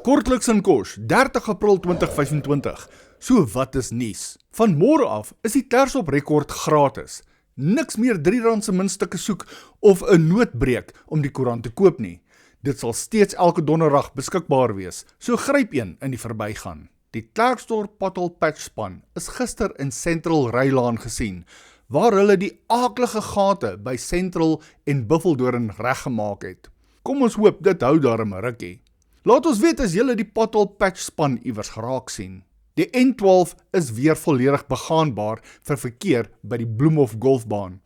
Kortliks in Kos, 30 April 2025. So wat is nuus? Van môre af is die Klerksdorp rekord gratis. Niks meer R3 se muntstukke soek of 'n noodbreek om die koerant te koop nie. Dit sal steeds elke donderdag beskikbaar wees, so gryp een in die verbygaan. Die Klerksdorp Pothole Patch span is gister in Central Rylaan gesien, waar hulle die aaklige gate by Central en Buffeldoorn reggemaak het. Kom ons hoop dit hou daarom 'n rukkie. Laat ons weet as julle die Pothole Patch span iewers geraak sien. Die N12 is weer volledig begaanbaar vir verkeer by die Bloemhof golfbaan.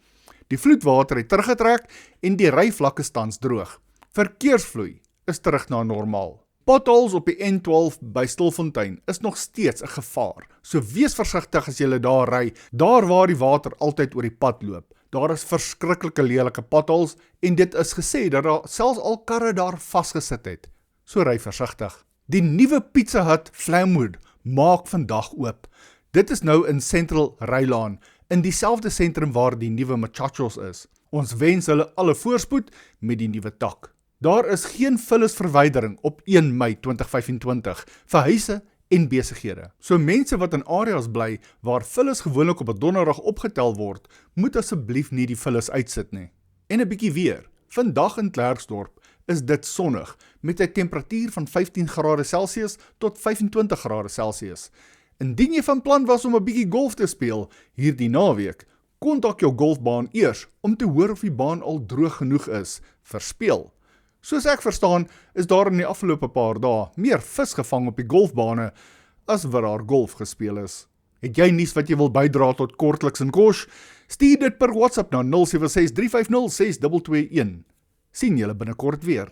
Die vloedwater het teruggetrek en die ryvlakke tans droog. Verkeersvloei is terug na normaal. Potholes op die N12 by Stilfontein is nog steeds 'n gevaar, so wees versigtig as jy daar ry, daar waar die water altyd oor die pad loop. Daar is verskriklike lelike potholes en dit is gesê dat daar selfs al karre daar vasgesit het. So ry versigtig. Die nuwe Pizza Hut Flamwood maak vandag oop. Dit is nou in Central Rylaan, in dieselfde sentrum waar die nuwe Machachos is. Ons wens hulle alle voorspoed met die nuwe tak. Daar is geen vullisverwydering op 1 Mei 2025 vir huise en besighede. So mense wat in areas bly waar vullis gewoonlik op 'n donderdag opgetel word, moet asseblief nie die vullis uitsit nie. En 'n bietjie weer. Vandag in Klerksdorp is dit sonnig met 'n temperatuur van 15°C tot 25°C. Indien jy van plan was om 'n bietjie golf te speel hierdie naweek, kontak jou golfbaan eers om te hoor of die baan al droog genoeg is vir speel. Soos ek verstaan, is daar in die afgelope paar dae meer vis gevang op die golfbane as wat daar golf gespeel is. Het jy nuus wat jy wil bydra tot Kortliks in Kos? Stuur dit per WhatsApp na 076 350 6221. Sien julle binnekort weer.